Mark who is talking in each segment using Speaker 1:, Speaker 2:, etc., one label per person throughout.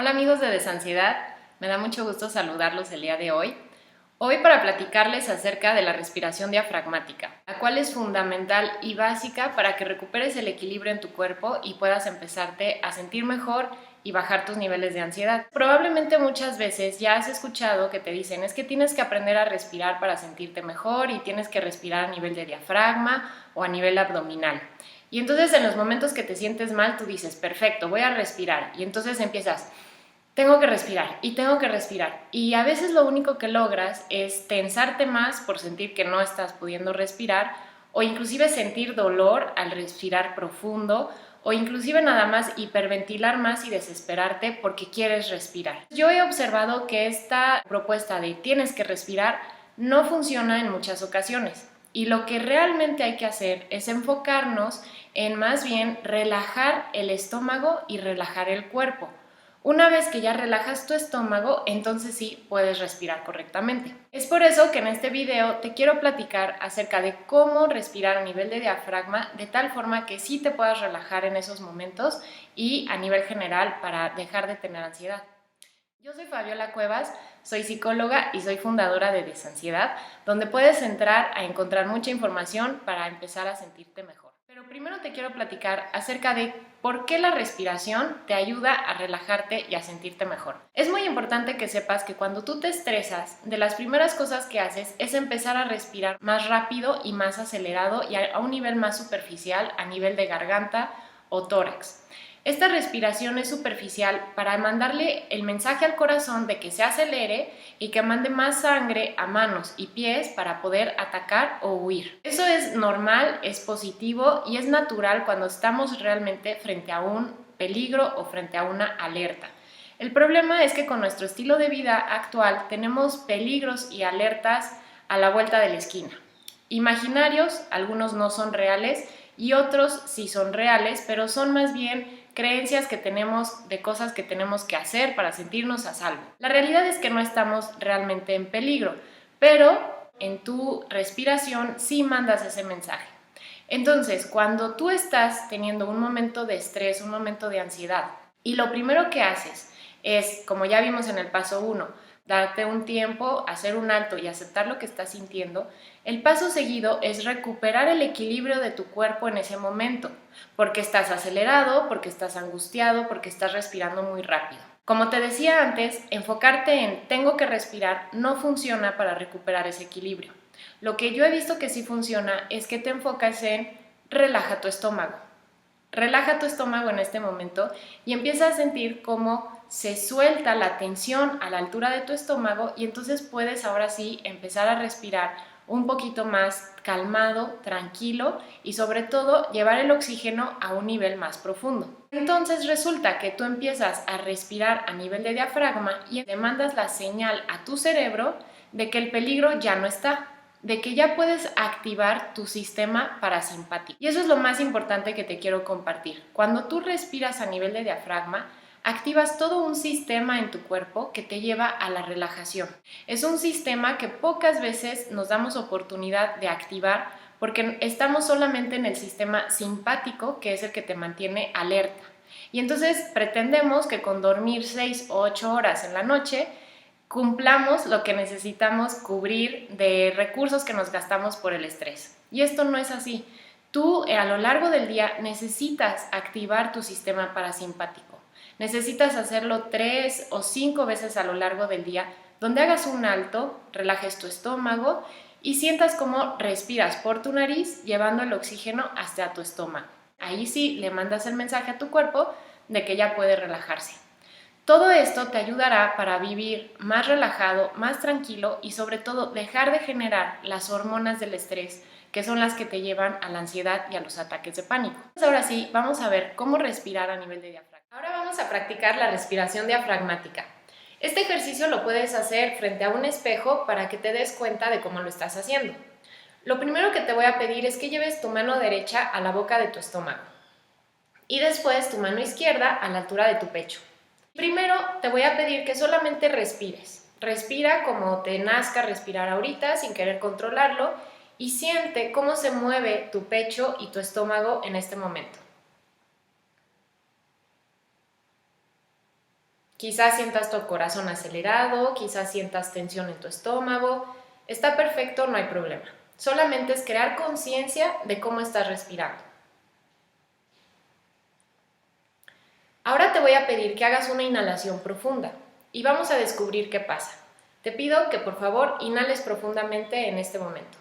Speaker 1: Hola amigos de Desansiedad, me da mucho gusto saludarlos el día de hoy. Hoy para platicarles acerca de la respiración diafragmática, la cual es fundamental y básica para que recuperes el equilibrio en tu cuerpo y puedas empezarte a sentir mejor y bajar tus niveles de ansiedad. Probablemente muchas veces ya has escuchado que te dicen es que tienes que aprender a respirar para sentirte mejor y tienes que respirar a nivel de diafragma o a nivel abdominal. Y entonces en los momentos que te sientes mal tú dices, perfecto, voy a respirar y entonces empiezas tengo que respirar y tengo que respirar. Y a veces lo único que logras es tensarte más por sentir que no estás pudiendo respirar o inclusive sentir dolor al respirar profundo o inclusive nada más hiperventilar más y desesperarte porque quieres respirar. Yo he observado que esta propuesta de tienes que respirar no funciona en muchas ocasiones. Y lo que realmente hay que hacer es enfocarnos en más bien relajar el estómago y relajar el cuerpo. Una vez que ya relajas tu estómago, entonces sí puedes respirar correctamente. Es por eso que en este video te quiero platicar acerca de cómo respirar a nivel de diafragma de tal forma que sí te puedas relajar en esos momentos y a nivel general para dejar de tener ansiedad. Yo soy Fabiola Cuevas, soy psicóloga y soy fundadora de Desansiedad, donde puedes entrar a encontrar mucha información para empezar a sentirte mejor. Pero primero te quiero platicar acerca de por qué la respiración te ayuda a relajarte y a sentirte mejor. Es muy importante que sepas que cuando tú te estresas, de las primeras cosas que haces es empezar a respirar más rápido y más acelerado y a un nivel más superficial, a nivel de garganta o tórax. Esta respiración es superficial para mandarle el mensaje al corazón de que se acelere y que mande más sangre a manos y pies para poder atacar o huir. Eso es normal, es positivo y es natural cuando estamos realmente frente a un peligro o frente a una alerta. El problema es que con nuestro estilo de vida actual tenemos peligros y alertas a la vuelta de la esquina. Imaginarios, algunos no son reales y otros sí son reales, pero son más bien creencias que tenemos de cosas que tenemos que hacer para sentirnos a salvo. La realidad es que no estamos realmente en peligro, pero en tu respiración sí mandas ese mensaje. Entonces, cuando tú estás teniendo un momento de estrés, un momento de ansiedad, y lo primero que haces es, como ya vimos en el paso 1, darte un tiempo, hacer un alto y aceptar lo que estás sintiendo, el paso seguido es recuperar el equilibrio de tu cuerpo en ese momento, porque estás acelerado, porque estás angustiado, porque estás respirando muy rápido. Como te decía antes, enfocarte en tengo que respirar no funciona para recuperar ese equilibrio. Lo que yo he visto que sí funciona es que te enfocas en relaja tu estómago. Relaja tu estómago en este momento y empieza a sentir cómo se suelta la tensión a la altura de tu estómago y entonces puedes ahora sí empezar a respirar un poquito más calmado, tranquilo y sobre todo llevar el oxígeno a un nivel más profundo. Entonces resulta que tú empiezas a respirar a nivel de diafragma y le mandas la señal a tu cerebro de que el peligro ya no está, de que ya puedes activar tu sistema parasimpático. Y eso es lo más importante que te quiero compartir. Cuando tú respiras a nivel de diafragma, activas todo un sistema en tu cuerpo que te lleva a la relajación. Es un sistema que pocas veces nos damos oportunidad de activar porque estamos solamente en el sistema simpático, que es el que te mantiene alerta. Y entonces pretendemos que con dormir 6 o 8 horas en la noche cumplamos lo que necesitamos cubrir de recursos que nos gastamos por el estrés. Y esto no es así. Tú a lo largo del día necesitas activar tu sistema parasimpático. Necesitas hacerlo 3 o 5 veces a lo largo del día, donde hagas un alto, relajes tu estómago y sientas cómo respiras por tu nariz llevando el oxígeno hasta tu estómago. Ahí sí le mandas el mensaje a tu cuerpo de que ya puede relajarse. Todo esto te ayudará para vivir más relajado, más tranquilo y sobre todo dejar de generar las hormonas del estrés, que son las que te llevan a la ansiedad y a los ataques de pánico. Pues ahora sí, vamos a ver cómo respirar a nivel de diafragma. Ahora vamos a practicar la respiración diafragmática. Este ejercicio lo puedes hacer frente a un espejo para que te des cuenta de cómo lo estás haciendo. Lo primero que te voy a pedir es que lleves tu mano derecha a la boca de tu estómago y después tu mano izquierda a la altura de tu pecho. Primero te voy a pedir que solamente respires. Respira como te nazca respirar ahorita sin querer controlarlo y siente cómo se mueve tu pecho y tu estómago en este momento. Quizás sientas tu corazón acelerado, quizás sientas tensión en tu estómago. Está perfecto, no hay problema. Solamente es crear conciencia de cómo estás respirando. Ahora te voy a pedir que hagas una inhalación profunda y vamos a descubrir qué pasa. Te pido que por favor inhales profundamente en este momento.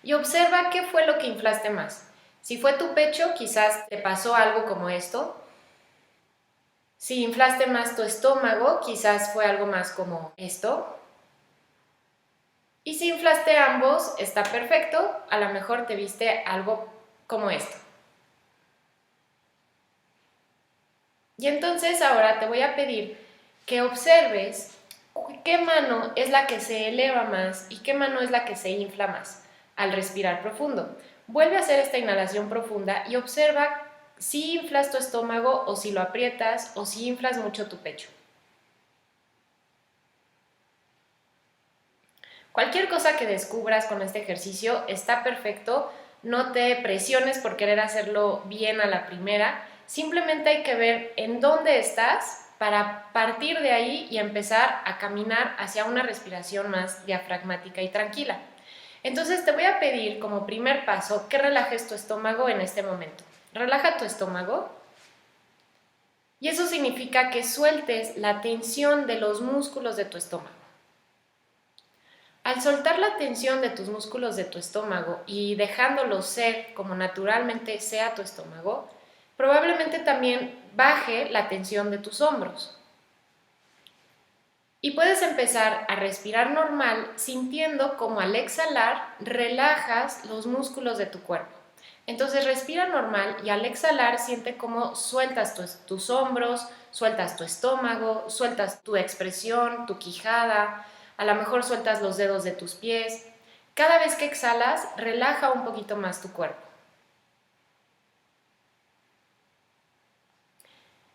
Speaker 1: Y observa qué fue lo que inflaste más. Si fue tu pecho, quizás te pasó algo como esto. Si inflaste más tu estómago, quizás fue algo más como esto. Y si inflaste ambos, está perfecto, a lo mejor te viste algo como esto. Y entonces ahora te voy a pedir que observes qué mano es la que se eleva más y qué mano es la que se infla más al respirar profundo. Vuelve a hacer esta inhalación profunda y observa si inflas tu estómago o si lo aprietas o si inflas mucho tu pecho. Cualquier cosa que descubras con este ejercicio está perfecto, no te presiones por querer hacerlo bien a la primera, simplemente hay que ver en dónde estás para partir de ahí y empezar a caminar hacia una respiración más diafragmática y tranquila. Entonces te voy a pedir como primer paso que relajes tu estómago en este momento. Relaja tu estómago y eso significa que sueltes la tensión de los músculos de tu estómago. Al soltar la tensión de tus músculos de tu estómago y dejándolos ser como naturalmente sea tu estómago, probablemente también baje la tensión de tus hombros. Y puedes empezar a respirar normal sintiendo como al exhalar relajas los músculos de tu cuerpo. Entonces respira normal y al exhalar siente cómo sueltas tus hombros, sueltas tu estómago, sueltas tu expresión, tu quijada, a lo mejor sueltas los dedos de tus pies. Cada vez que exhalas, relaja un poquito más tu cuerpo.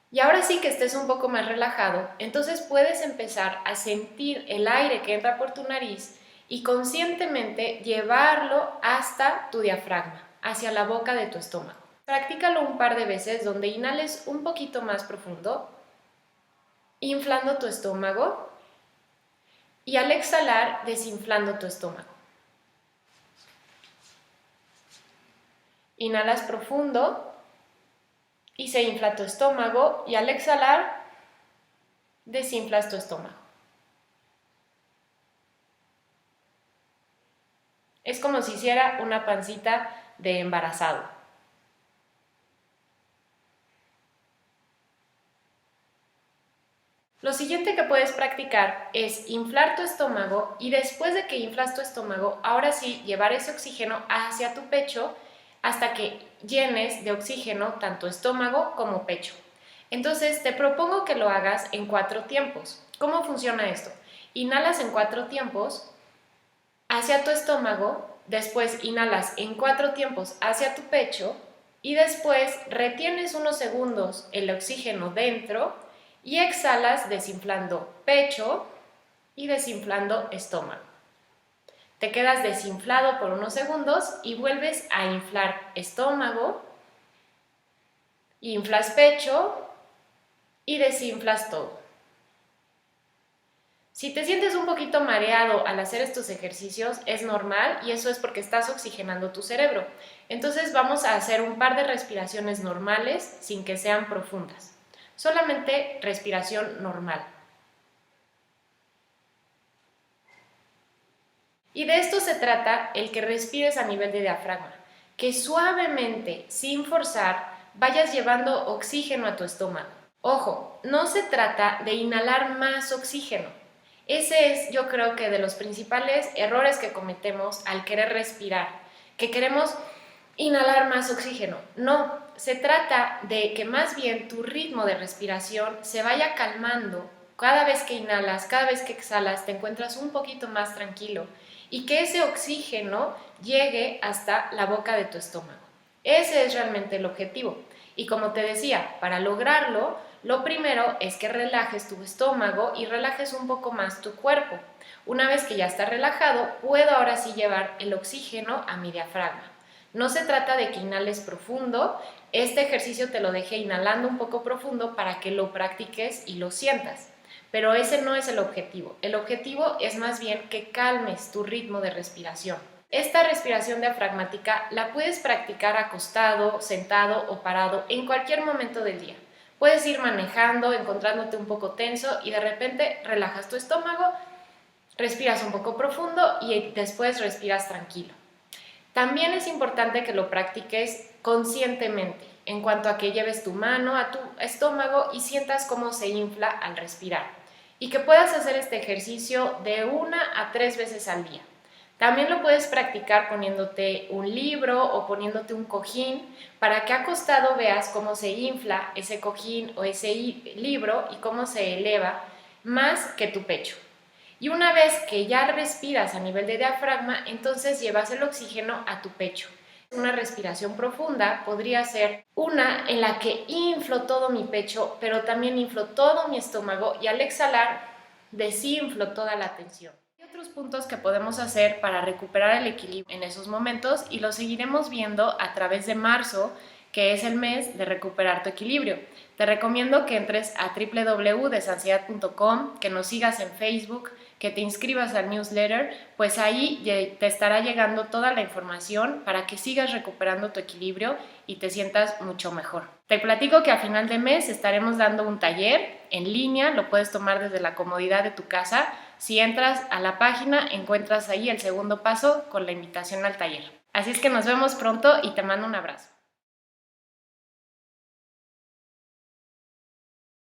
Speaker 1: Y ahora sí que estés un poco más relajado, entonces puedes empezar a sentir el aire que entra por tu nariz y conscientemente llevarlo hasta tu diafragma, hacia la boca de tu estómago. Practícalo un par de veces donde inhales un poquito más profundo, inflando tu estómago y al exhalar desinflando tu estómago. Inhalas profundo y se infla tu estómago y al exhalar desinflas tu estómago. Es como si hiciera una pancita de embarazado. Lo siguiente que puedes practicar es inflar tu estómago y después de que inflas tu estómago, ahora sí llevar ese oxígeno hacia tu pecho hasta que llenes de oxígeno tanto estómago como pecho. Entonces te propongo que lo hagas en 4 tiempos. ¿Cómo funciona esto? Inhalas en 4 tiempos hacia tu estómago, después inhalas en 4 tiempos hacia tu pecho y después retienes unos segundos el oxígeno dentro y exhalas desinflando pecho y desinflando estómago. Te quedas desinflado por unos segundos y vuelves a inflar estómago, inflas pecho y desinflas todo. Si te sientes un poquito mareado al hacer estos ejercicios, es normal y eso es porque estás oxigenando tu cerebro. Entonces vamos a hacer un par de respiraciones normales sin que sean profundas. Solamente respiración normal. Y de esto se trata el que respires a nivel de diafragma, que suavemente, sin forzar, vayas llevando oxígeno a tu estómago. Ojo, no se trata de inhalar más oxígeno. Ese es, yo creo que de los principales errores que cometemos al querer respirar, que queremos inhalar más oxígeno. No, se trata de que más bien tu ritmo de respiración se vaya calmando. Cada vez que inhalas, cada vez que exhalas, te encuentras un poquito más tranquilo y que ese oxígeno llegue hasta la boca de tu estómago. Ese es realmente el objetivo. Y como te decía, para lograrlo, lo primero es que relajes tu estómago y relajes un poco más tu cuerpo. Una vez que ya está relajado, puedo ahora sí llevar el oxígeno a mi diafragma. No se trata de que inhales profundo, este ejercicio te lo dejé inhalando un poco profundo para que lo practiques y lo sientas, pero ese no es el objetivo. El objetivo es más bien que calmes tu ritmo de respiración. Esta respiración diafragmática la puedes practicar acostado, sentado o parado en cualquier momento del día. Puedes ir manejando, encontrándote un poco tenso y de repente relajas tu estómago, respiras un poco profundo y después respiras tranquilo. También es importante que lo practiques conscientemente, en cuanto a que lleves tu mano a tu estómago y sientas cómo se infla al respirar, y que puedas hacer este ejercicio de 1 a 3 veces al día. También lo puedes practicar poniéndote un libro o poniéndote un cojín para que acostado veas cómo se infla ese cojín o ese libro y cómo se eleva más que tu pecho. Y una vez que ya respiras a nivel de diafragma, entonces llevas el oxígeno a tu pecho. Una respiración profunda podría ser una en la que inflo todo mi pecho, pero también inflo todo mi estómago y al exhalar desinflo toda la tensión. Hay otros puntos que podemos hacer para recuperar el equilibrio en esos momentos y los seguiremos viendo a través de marzo, que es el mes de recuperar tu equilibrio. Te recomiendo que entres a www.desansiedad.com, que nos sigas en Facebook, que te inscribas al newsletter, pues ahí te estará llegando toda la información para que sigas recuperando tu equilibrio y te sientas mucho mejor. Te platico que a final de mes estaremos dando un taller en línea, lo puedes tomar desde la comodidad de tu casa. Si entras a la página, encuentras ahí el segundo paso con la invitación al taller. Así es que nos vemos pronto y te mando un abrazo.